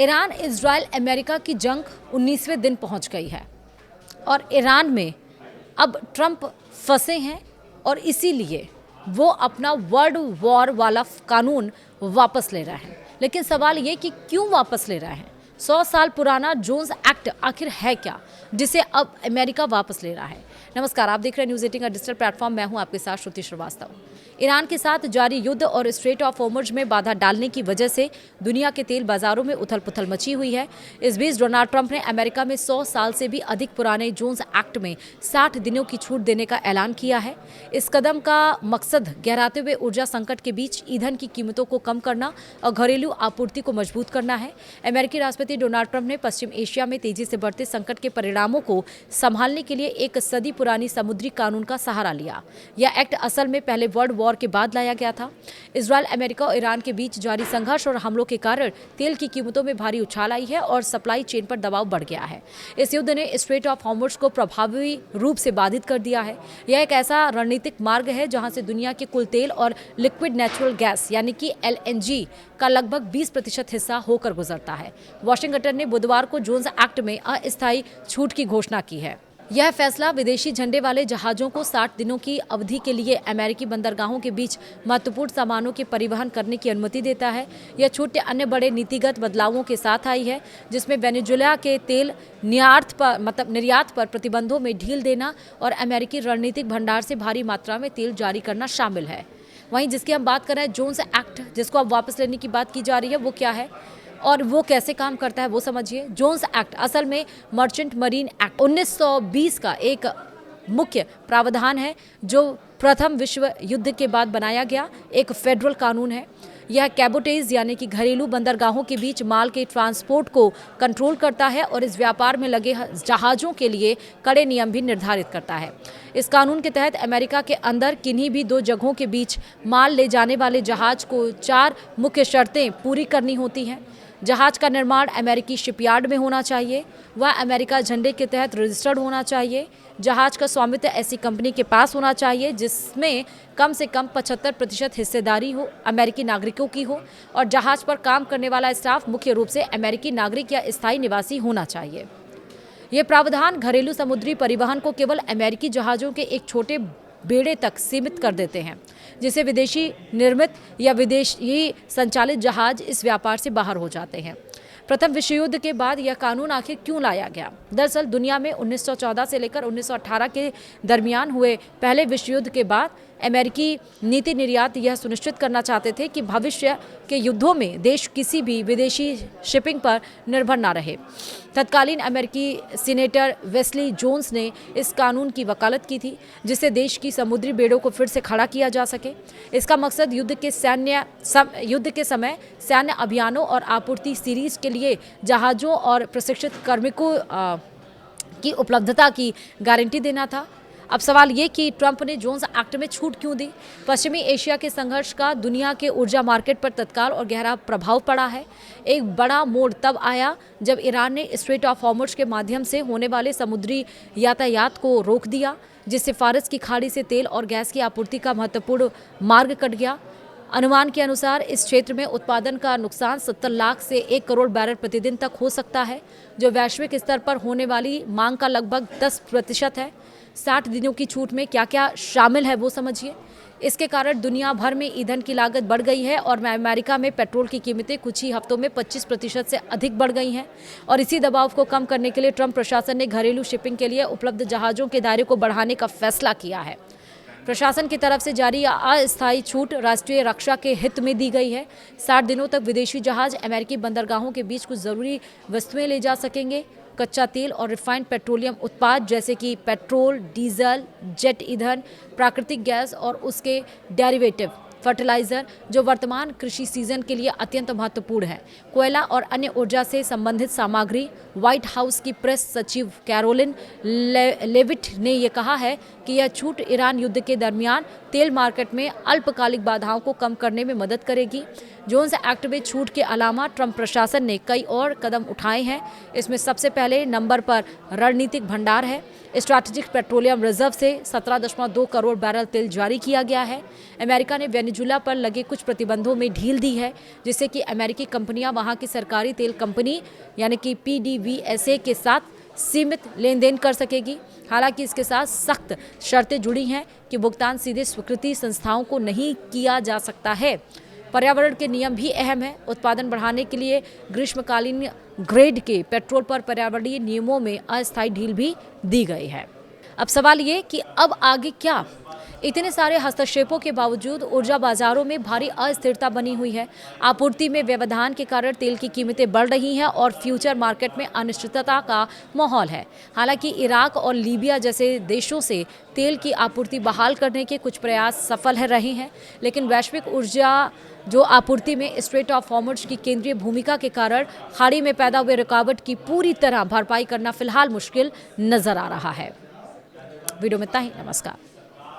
Iran Israel America की जंग 19वें दिन पहुंच गई है और ईरान में अब ट्रंप फंसे हैं और इसीलिए वो अपना वर्ल्ड वॉर वाला कानून वापस ले रहे हैं। लेकिन सवाल ये कि क्यों वापस ले रहे हैं? 100 साल पुराना जोन्स एक्ट आखिर है क्या जिसे अब अमेरिका वापस ले रहा है? नमस्कार, आप देख रहे हैं न्यूज़ 18 का डिजिटल प्लेटफॉर्म। मैं हूं आपके साथ श्रुति श्रीवास्तव। ईरान के साथ जारी युद्ध और स्ट्रेट ऑफ होर्मुज में बाधा डालने की वजह से दुनिया के तेल बाजारों में उथल पुथल मची हुई है। इस बीच डोनाल्ड ट्रंप ने अमेरिका में 100 साल से भी अधिक पुराने जोन्स एक्ट में 60 दिनों की छूट देने का ऐलान किया है। इस कदम का मकसद गहराते हुए ऊर्जा संकट के बीच ईंधन की कीमतों को कम करना और घरेलू आपूर्ति को मजबूत करना है। अमेरिकी राष्ट्रपति डोनाल्ड ट्रंप ने पश्चिम एशिया में तेजी से बढ़ते संकट के परिणामों को संभालने के लिए एक सदी पुरानी समुद्री कानून का सहारा लिया। यह एक्ट असल में पहले वर्ल्ड वॉर के बाद लाया गया था। इजराइल, अमेरिका और ईरान के बीच जारी संघर्ष और हमलों के कारण तेल की कीमतों में भारी उछाल आई है और सप्लाई चेन पर दबाव बढ़ गया है। इस युद्ध ने स्ट्रेट ऑफ होर्मुज को प्रभावी रूप से बाधित कर दिया है। यह एक ऐसा रणनीतिक मार्ग है जहां से दुनिया के कुल तेल और लिक्विड नेचुरल गैस यानी कि LNG का लगभग 20% हिस्सा होकर गुजरता है। वाशिंगटन ने बुधवार को जोन्स एक्ट में अस्थायी छूट की घोषणा की है। यह फैसला विदेशी झंडे वाले जहाजों को 60 दिनों की अवधि के लिए अमेरिकी बंदरगाहों के बीच महत्वपूर्ण सामानों के परिवहन करने की अनुमति देता है। यह छूट अन्य बड़े नीतिगत बदलावों के साथ आई है, जिसमें वेनेजुएला के तेल निर्यात पर प्रतिबंधों में ढील देना और अमेरिकी रणनीतिक भंडार से भारी मात्रा में तेल जारी करना शामिल है। वहीं जिसकी हम बात कर रहे हैं, जोन्स एक्ट, जिसको अब वापस लेने की बात की जा रही है, वो क्या है और वो कैसे काम करता है वो समझिए। जोन्स एक्ट असल में मर्चेंट मरीन एक्ट 1920 का एक मुख्य प्रावधान है जो प्रथम विश्व युद्ध के बाद बनाया गया एक फेडरल कानून है। यह कैबोटेज यानी कि घरेलू बंदरगाहों के बीच माल के ट्रांसपोर्ट को कंट्रोल करता है और इस व्यापार में लगे जहाज़ों के लिए कड़े नियम भी निर्धारित करता है। इस कानून के तहत अमेरिका के अंदर किन्हीं भी दो जगहों के बीच माल ले जाने वाले जहाज को 4 मुख्य शर्तें पूरी करनी होती हैं। जहाज का निर्माण अमेरिकी शिपयार्ड में होना चाहिए, वह अमेरिका झंडे के तहत रजिस्टर्ड होना चाहिए, जहाज का स्वामित्व ऐसी कंपनी के पास होना चाहिए जिसमें कम से कम 75% हिस्सेदारी हो अमेरिकी नागरिकों की हो, और जहाज पर काम करने वाला स्टाफ मुख्य रूप से अमेरिकी नागरिक या स्थायी निवासी होना चाहिए। ये प्रावधान घरेलू समुद्री परिवहन को केवल अमेरिकी जहाज़ों के एक छोटे बेड़े तक सीमित कर देते हैं, जिसे विदेशी निर्मित या विदेशी संचालित जहाज इस व्यापार से बाहर हो जाते हैं। प्रथम विश्व युद्ध के बाद यह कानून आखिर क्यों लाया गया? दरअसल दुनिया में 1914 से लेकर 1918 के दरमियान हुए पहले विश्व युद्ध के बाद अमेरिकी नीति निर्यात यह सुनिश्चित करना चाहते थे कि भविष्य के युद्धों में देश किसी भी विदेशी शिपिंग पर निर्भर न रहे। तत्कालीन अमेरिकी सीनेटर वेस्ली जोन्स ने इस कानून की वकालत की थी, जिससे देश की समुद्री बेड़ों को फिर से खड़ा किया जा सके। इसका मकसद युद्ध के समय सैन्य अभियानों और आपूर्ति सीरीज के लिए जहाज़ों और प्रशिक्षित कार्मिकों की उपलब्धता की गारंटी देना था। अब सवाल ये कि ट्रंप ने जोन्स एक्ट में छूट क्यों दी? पश्चिमी एशिया के संघर्ष का दुनिया के ऊर्जा मार्केट पर तत्काल और गहरा प्रभाव पड़ा है। एक बड़ा मोड़ तब आया जब ईरान ने स्ट्रेट ऑफ होर्मुज के माध्यम से होने वाले समुद्री यातायात को रोक दिया, जिससे फारस की खाड़ी से तेल और गैस की आपूर्ति का महत्वपूर्ण मार्ग कट गया। अनुमान के अनुसार इस क्षेत्र में उत्पादन का नुकसान 70 लाख से 1 करोड़ बैरल प्रतिदिन तक हो सकता है, जो वैश्विक स्तर पर होने वाली मांग का लगभग 10% है। 60 दिनों की छूट में क्या क्या शामिल है वो समझिए। इसके कारण दुनिया भर में ईंधन की लागत बढ़ गई है और अमेरिका में पेट्रोल की कीमतें कुछ ही हफ्तों में 25% से अधिक बढ़ गई हैं। और इसी दबाव को कम करने के लिए ट्रंप प्रशासन ने घरेलू शिपिंग के लिए उपलब्ध जहाज़ों के दायरे को बढ़ाने का फैसला किया है। प्रशासन की तरफ से जारी अस्थायी छूट राष्ट्रीय रक्षा के हित में दी गई है। 60 दिनों तक विदेशी जहाज अमेरिकी बंदरगाहों के बीच कुछ ज़रूरी वस्तुएं ले जा सकेंगे। कच्चा तेल और रिफाइंड पेट्रोलियम उत्पाद जैसे कि पेट्रोल, डीजल, जेट ईंधन, प्राकृतिक गैस और उसके डेरिवेटिव, फर्टिलाइजर, जो वर्तमान कृषि सीजन के लिए अत्यंत महत्वपूर्ण है, कोयला और अन्य ऊर्जा से संबंधित सामग्री। व्हाइट हाउस की प्रेस सचिव कैरोलिन लेविट ने यह कहा है कि यह छूट ईरान युद्ध के दरमियान तेल मार्केट में अल्पकालिक बाधाओं को कम करने में मदद करेगी। जोन्स एक्ट में छूट के अलावा ट्रंप प्रशासन ने कई और कदम उठाए हैं। इसमें सबसे पहले नंबर पर रणनीतिक भंडार है। स्ट्रैटेजिक पेट्रोलियम रिजर्व से 17.2 करोड़ बैरल तेल जारी किया गया है। अमेरिका ने वेनेजुएला पर लगे कुछ प्रतिबंधों में ढील दी है, जिससे कि अमेरिकी कंपनियां वहां की सरकारी तेल कंपनी यानी कि PDVSA के साथ सीमित लेन देन कर सकेगी। हालांकि इसके साथ सख्त शर्तें जुड़ी हैं कि भुगतान सीधे स्वीकृति संस्थाओं को नहीं किया जा सकता है। पर्यावरण के नियम भी अहम है। उत्पादन बढ़ाने के लिए ग्रीष्मकालीन ग्रेड के पेट्रोल पर पर्यावरणीय नियमों में अस्थायी ढील भी दी गई है। अब सवाल ये कि अब आगे क्या? इतने सारे हस्तक्षेपों के बावजूद ऊर्जा बाजारों में भारी अस्थिरता बनी हुई है। आपूर्ति में व्यवधान के कारण तेल की कीमतें बढ़ रही हैं और फ्यूचर मार्केट में अनिश्चितता का माहौल है। हालांकि इराक और लीबिया जैसे देशों से तेल की आपूर्ति बहाल करने के कुछ प्रयास सफल रहे हैं, लेकिन वैश्विक ऊर्जा जो आपूर्ति में स्ट्रेट ऑफ हॉर्मुज की केंद्रीय भूमिका के कारण खाड़ी में पैदा हुए रुकावट की पूरी तरह भरपाई करना फिलहाल मुश्किल नजर आ रहा है। वीडियो में इतना ही। नमस्कार।